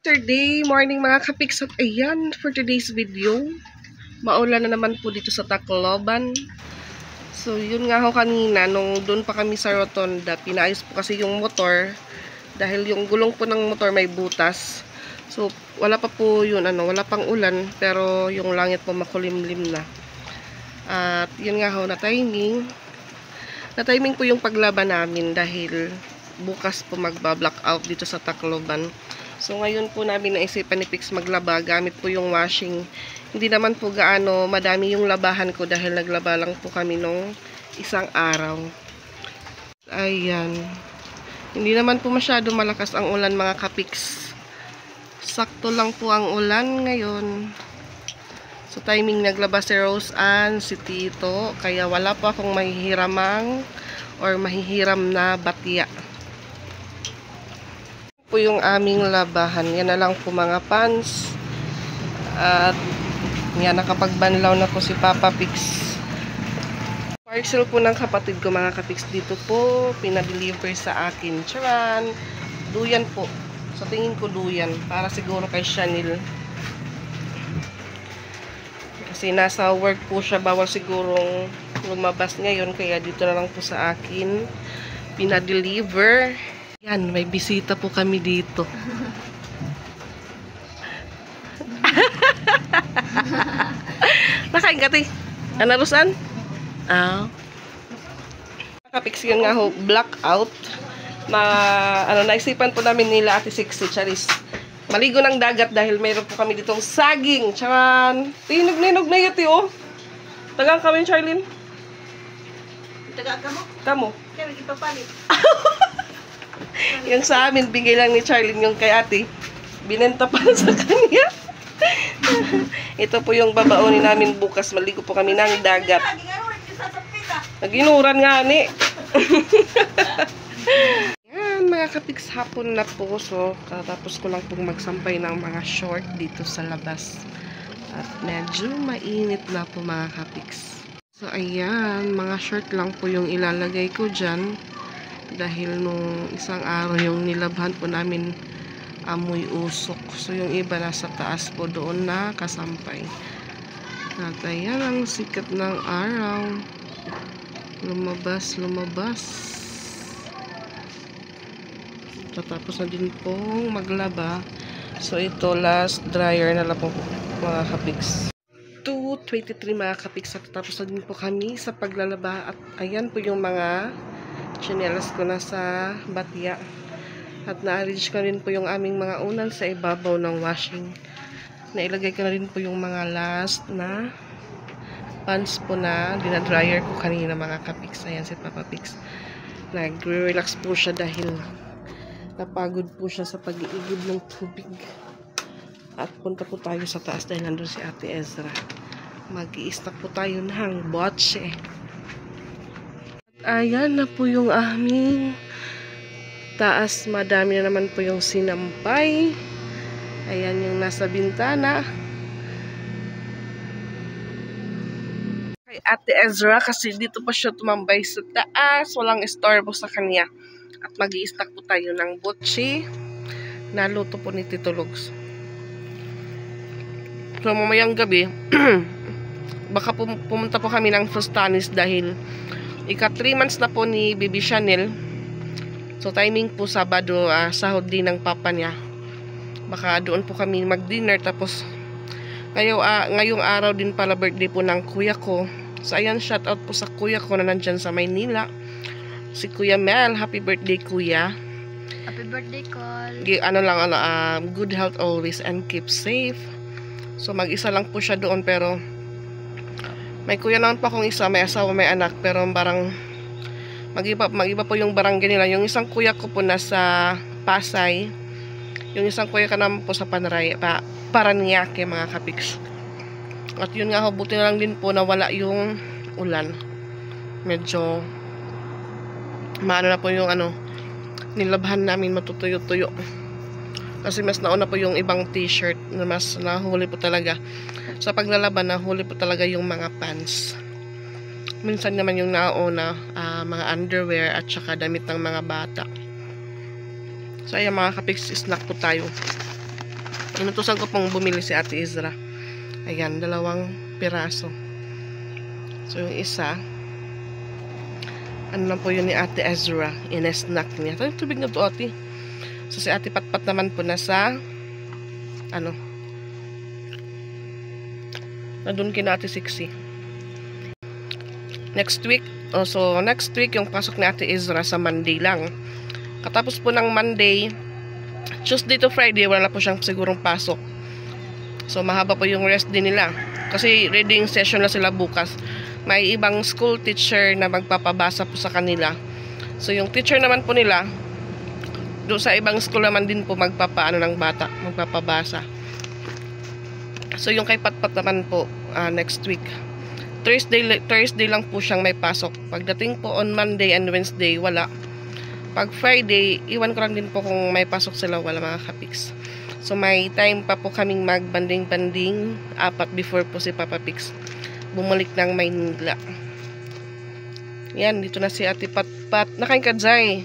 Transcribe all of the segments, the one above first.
Saturday morning mga kapiks, at ayan for today's video. Maulan na naman po dito sa Tacloban. So yun nga ho, kanina nung doon pa kami sa Rotonda, pinaayos po kasi yung motor dahil yung gulong po ng motor may butas. So wala pa po yun, wala pang ulan, pero yung langit po makulimlim na. At yun nga ho, na timing po yung paglaban namin dahil bukas po magba-blackout dito sa Tacloban. So ngayon po namin naisipan ni Pix maglaba gamit po yung washing. Hindi naman po gaano madami yung labahan ko dahil naglaba lang po kami nung isang araw. Ayan. Hindi naman po masyado malakas ang ulan mga kapiks. Sakto lang po ang ulan ngayon. So timing naglaba si Rose and si Tito, kaya wala po akong mahihiramang or mahihiram na batya po yung aming labahan. Yan na lang po mga pants. At yan, nakapagbanlaw na po si Papa Pix. Parcel po ng kapatid ko mga kapiks dito po. Pinadeliver sa akin. Charan! Duyan po. Sa tingin ko duyan. Para siguro kay Chanel. Kasi nasa work po siya. Bawal sigurong lumabas ngayon. Kaya dito na lang po sa akin pinadeliver. Yan, may bisita po kami dito. Nakain ka, te? Anarusan? Kapiks yun nga ho, blackout. Naisipan po namin nila Ate Sixty, Charis. Maligo ng dagat dahil mayroon po kami ditong saging. Charan! Tinog-ninog na yun, oh. Tagang kami, Charlene? Tagang kamo? Kamo? Kaya nag-ipapalit. Yung sa amin, bigay lang ni Charlene yung kay ate. Binenta pa sa kanya. Ito po yung babaonin namin bukas. Maligo po kami ng dagat. Naginuran nga ni. Yan, mga kapiks, hapon na po. So, katapos ko lang pong magsampay ng mga short dito sa labas. At medyo mainit na po mga kapiks. So, ayan, mga short lang po yung ilalagay ko dyan. Dahil nung isang araw yung nilabhan po namin amoy usok. So yung iba nasa taas po doon na kasampay. At ayan ang sikat ng araw. Lumabas. Tatapos na din pong maglaba. So ito last dryer na lang po mga kapiks. 2:23 mga kapiks. At tapos na din po kami sa paglalaba. At ayan po yung mga chinelas ko na sa batya. At na-arrange ko rin po yung aming mga unan sa ibabaw ng washing. Nailagay ko na rin po yung mga last na pants po na dinadryer ko kanina mga kapiks. Ayan si Papa Pix. Nag-relax po siya dahil napagod po siya sa pag-iigib ng tubig. At punta po tayo sa taas dahil nandun si Ate Ezra. Mag-i-stack po tayo ng botche. Ayan na po yung aming taas. Madami na naman po yung sinampay. Ayan yung nasa bintana. Kay Ate Ezra kasi dito pa siya tumambay sa taas. Walang istorbo sa kanya. At mag-i-stack po tayo ng botche. Naluto po ni Tito Lugs. So mamayang gabi baka pumunta po kami ng Fustanis dahil ika 3 months na po ni Baby Chanel. So timing po Sabado, sahod din ng papa niya. Baka doon po kami mag-dinner. Tapos ngayong araw din pala birthday po ng kuya ko. So ayan, shout out po sa kuya ko na nandyan sa Maynila. Si Kuya Mel, happy birthday kuya. Happy birthday, call. Good health always and keep safe. So mag-isa lang po siya doon, pero may kuya naman pa akong isa, may asawa, may anak, pero parang mag-iba po yung barangay nila. Yung isang kuya ko po nasa Pasay, yung isang kuya ka naman po sa Paranaque mga kapiks. At yun nga, buti na lang din po na wala yung ulan. Medyo maano na po yung nilabhan namin, matutuyo-tuyo. Kasi mas nauna po yung ibang t-shirt na mas nahuli po talaga. Sa paglalaban, nahuli po talaga yung mga pants. Minsan naman yung nauna, mga underwear at saka damit ng mga bata. So ayan mga kapiks, snack po tayo. Inutusan ko pong bumili si Ate Ezra. Ayan, 2 piraso. So, yung isa, ano lang po yun ni Ate Ezra, in-snack niya. Ito yung tubig na to, Ate. So, si Ate Patpat naman po nasa, na doon kina Ate Sixi. Next week, next week, yung pasok ni Ate Ezra sa Monday lang. Katapos po ng Monday, Tuesday to Friday, wala na po siyang sigurong pasok. So, mahaba po yung rest din nila. Kasi reading session na sila bukas. May ibang school teacher na magpapabasa po sa kanila. So, yung teacher naman po nila, doon sa ibang school naman din po magpapaano ng bata, magpapabasa. So, yung kay Patpat naman po, next week. Thursday lang po siyang may pasok. Pagdating po on Monday and Wednesday, wala. Pag Friday, iwan ko lang din po kung may pasok sila, wala mga kapiks. So, may time pa po kaming magbanding-banding, 4 before po si Papa Pix bumalik ng Maynila. Yan, dito na si Ate Patpat. Nakain ka, Jai.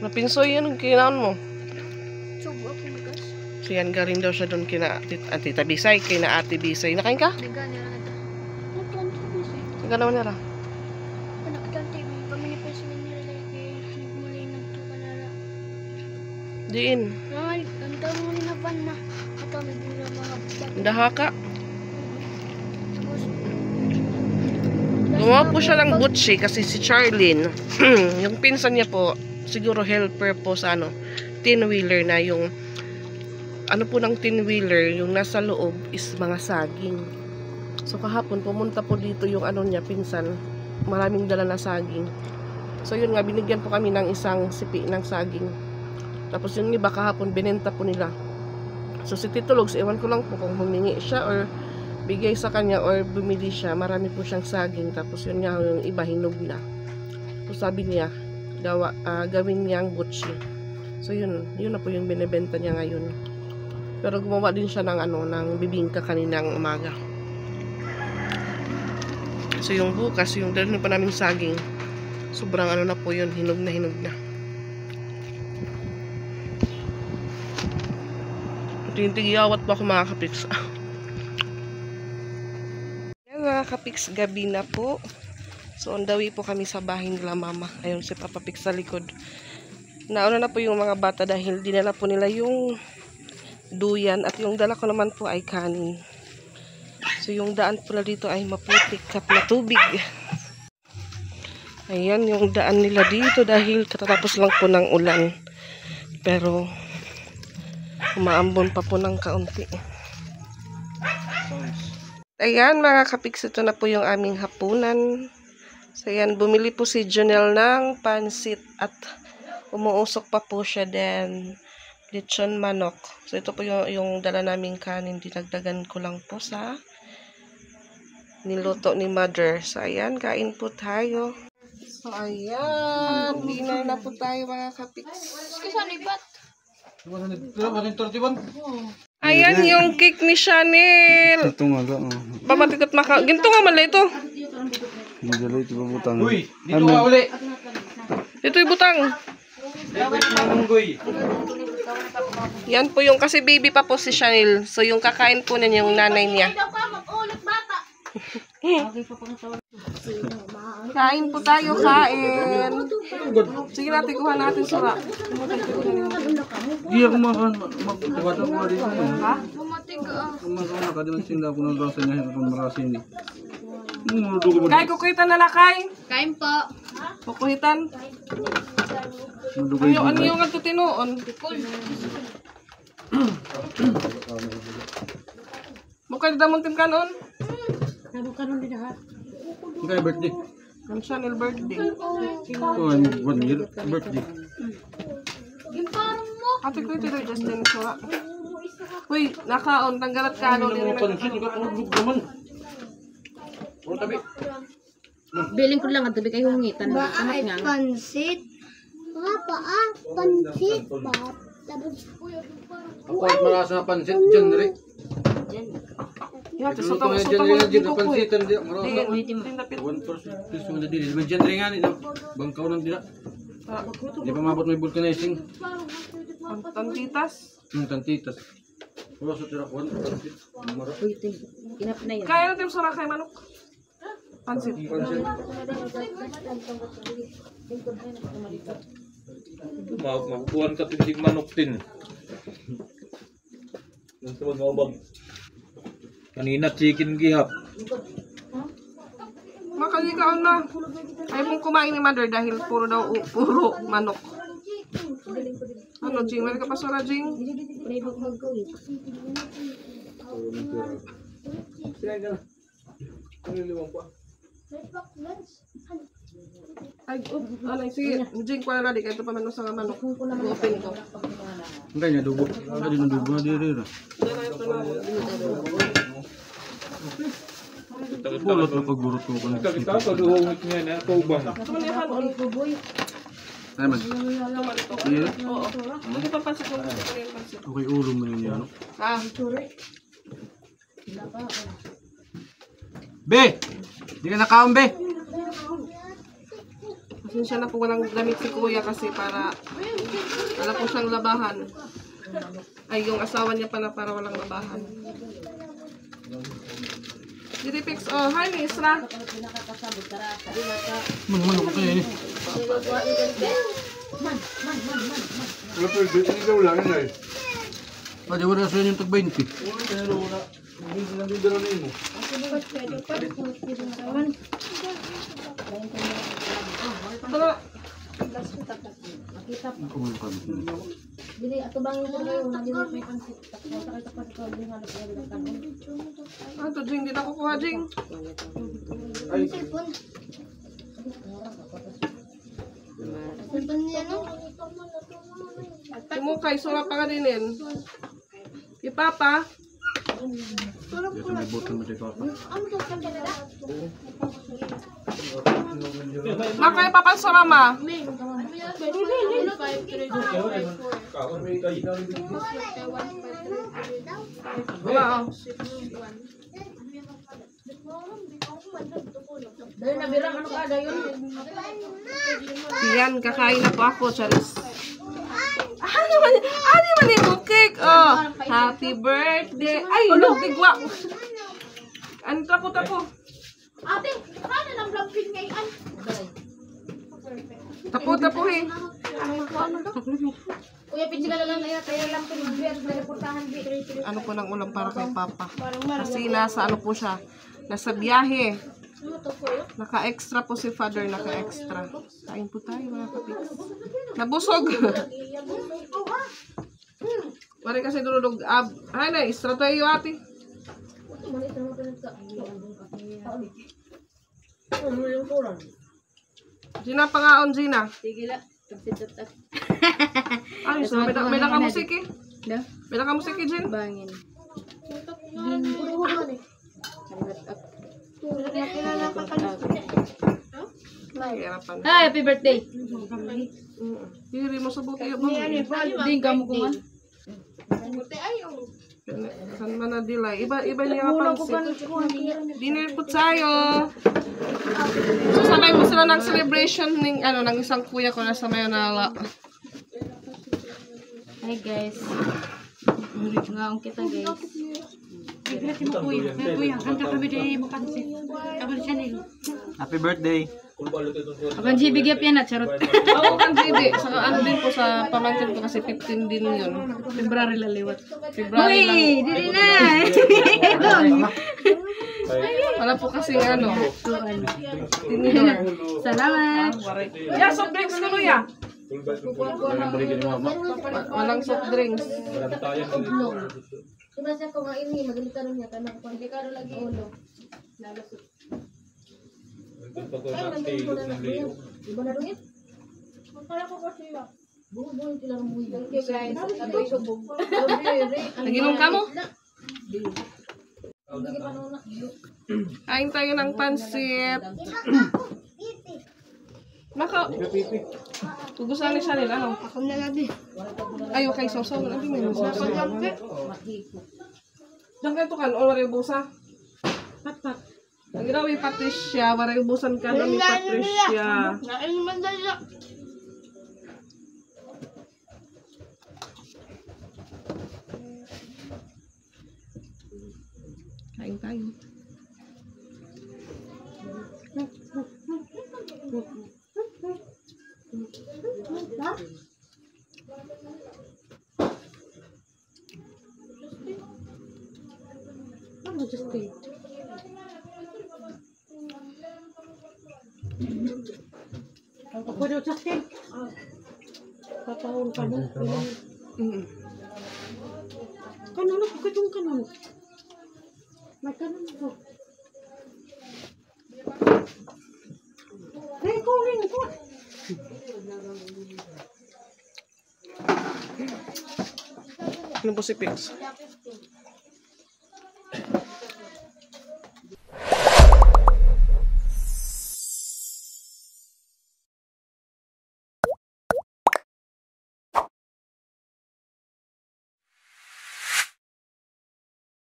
Napinsoy yun, kinaon mo. So, yan, galing daw siya doon kina Ate Tabisay, kina Ate Bisay. Nakain ka? Ika naman nila. Diin. Dahaka. Gumawa po siya ng butchi kasi si Charlene, yung pinsan niya po, siguro helper po sa tin-wheeler na yung po ng tin-wheeler, yung nasa loob is mga saging. So kahapon pumunta po dito yung niya, pinsan, maraming dala na saging. So yun nga, binigyan po kami ng isang sipi ng saging. Tapos yung iba kahapon binenta po nila. So si Tito Logs, ewan ko lang po kung humingi siya or bigay sa kanya or bumili siya. Marami po siyang saging. Tapos yun nga, yung iba hinog na. So sabi niya, gawin niyang butchi. So yun na po yung binibenta niya ngayon. Pero gumawa din siya ng ng bibingka kaninang umaga. So yung bukas, yung dala pa namin saging, sobrang na po yun, hinog na hinog na. Tintigiyawat pa ako mga kapiks. Yan mga kapiks, gabi na po. So on the way po kami sa bahay nila mama. Ayun si Papa Pix sa likod. Nauna na po yung mga bata dahil dinala po nila yung duyan at yung dala ko naman po ay kanin. So yung daan po na dito ay maputik at matubig. Ayan yung daan nila dito dahil katatapos lang po ng ulan. Pero umaambon pa po ng kaunti. Ayan mga kapiks, ito na po yung aming hapunan. So ayan, bumili po si Jonel ng pansit at umuusok pa po siya din lechon manok. So ito po yung dala naming kanin. Dinagdagan ko lang po sa niluto ni mother. So ayan, kain po tayo. So ayan, dinner na po tayo mga kapiks. Ayan yung cake ni Chanel. Ito nga lang. Pamatikot ginto nga mala ito. Madala ito ba butang? Uy, dito nga uli. Ito yung butang. Yan po yung, kasi baby pa po si Chanel. So yung kakain po niya yung nanay niya. Kain po tayo, kain. Sige natin, kuha natin sura. Hindi ako magkakata ko rin. Ha? Kumakana ka din sila ako ng rasa niya itong marasin. Kay, kukuhitan na lakay. Kain po. Kukuhitan. Ano yung nga tutinoon? Mukha damuntin ka noon? Kaya birthday. Ang Chanel birthday. Oh, 1 year birthday. Ate ko ito yung Justin sura. Uy, nakaon, tanggalat ka ano. Biling ko lang at tabi kayo hungitan. Amat nga. Pansit. Pansit. Ako at marasa na pansit dyan rin. Yan, Luto sa nga tapos dyan rin dyan na ko pansitan dyan. Marasa na. Tinapit. 1% piso na dili. May dyan rin nga nila. Bangkaw ng dila. Hindi pa mabot may vulcanizing. Tantitas. Yung tantitas. Wala sa tirakuan. Uy, te. Inap na yan. Kaya natin sa rakay manok. Pansit. Makukuhan ka tindig manok din. Yung tawag nga ubag. Kanina chicken gihap. Makalikaon na. Ayaw mong kumain ni mother dahil puro manok. Ano, Jing? Meron ka pa sura, Jing? Ay, ano, sige. Jing, kuha na di. Ito pa man sa manok. Open ko. Hindi niya dugo. Hindi na dugo na diri. Bulot na pagburot ko ko. Kita paduhongit niya na kaubang. Ay man. Iya. Oo. Hindi pa pansit mo. Pansit. Okay, ulo mo yun yan. Ah, Be! Di ka nakaon, be! pasensya na po walang damit si kuya kasi para wala po siyang labahan. Ay, yung asawa niya pala para walang labahan. Diripix, oh, hi, Misra. Ano ko kaya ini? Wala pa, hindi daw lang yun ay. Pwede wala sa yung tag-20. Pero wala. Hindi nandidara na yun mo. Tara. Ako mo yung kabit na. Dili, ato bang yung kayo, nandito may pansit. Takot ko, hindi nga lang kanon. Ah, ito, Jing, di na kukuha, Jing. Ay, Tumukay, sura pa ka dinin. Ipapa. Ito may botol mo tayo papa. Makay papansura, ma. kaon may kay. Wala, oh. Dahil nabirang ano ka, dayon. Yan, kakain na po ako, Charis. Ano man yung cake? Oh, happy birthday. Ay, nagtigwa. Ano tapo? Ate, ano lang vlog ngayon? Tapo eh. Kuya, pinsi ka lang ngayon. Kaya lang pinag-vlog na reportahan. Ano po ng ulam para kay Papa? Kasi nasa ano po siya, nasa biyahe. Naka-extra po si Father, naka-extra. Kain po tayo mga kapiks. Nabusog. Mari kasi dulog ab. Ay na, extra tayo ate. Gina pangaon, Gina. Sige la. Kapsitot. Ay, so may nakamusik eh. Da? May nakamusik eh, Jin. Bangin. Hirapan. Hi, happy birthday. Hiri mo sa buti yung mga. Ding kamu kuman. Kan man na dilay. Iba niya pansit. Dinner po tayo. So, sabay po sila ng celebration ng isang kuya ko na sa Mayonala. Hi guys. Ngaong kita guys. Happy birthday! Akan si bigyan yan at charot. Oo, kan JB. Sa ano din po sa pamangkin ko kasi 15 din yun. February laliwat. February lang. Dili na. Wala po kasi ano. Tinidor. Salamat. Yeah, soft drinks ko kuya. Walang soft drinks. Diba siya kung nga ini, magalita rin niya. Tanong ko, hindi ka rin lagi ulo. Iba na rin? Magkala ko kasi yun. Buong-buong sila ng buhay. Okay guys, ako'y subog. Naginom ka mo? Kain tayo ng pansit. Tugusan ni siya nila, no? Ako na lagi. Ay, okay, so lagi may musa. Diyan kayo to kan, o waray busa? Pat. Ang ginawa yung Patricia, waray busan ka ni Patricia. Nain naman dala. tayo. Ano, Justin? Ako daw, Justin. Papahon ka mo. Kanon, bakit yung kanon? May kanon ko. Ring ko. Ano po si Pix?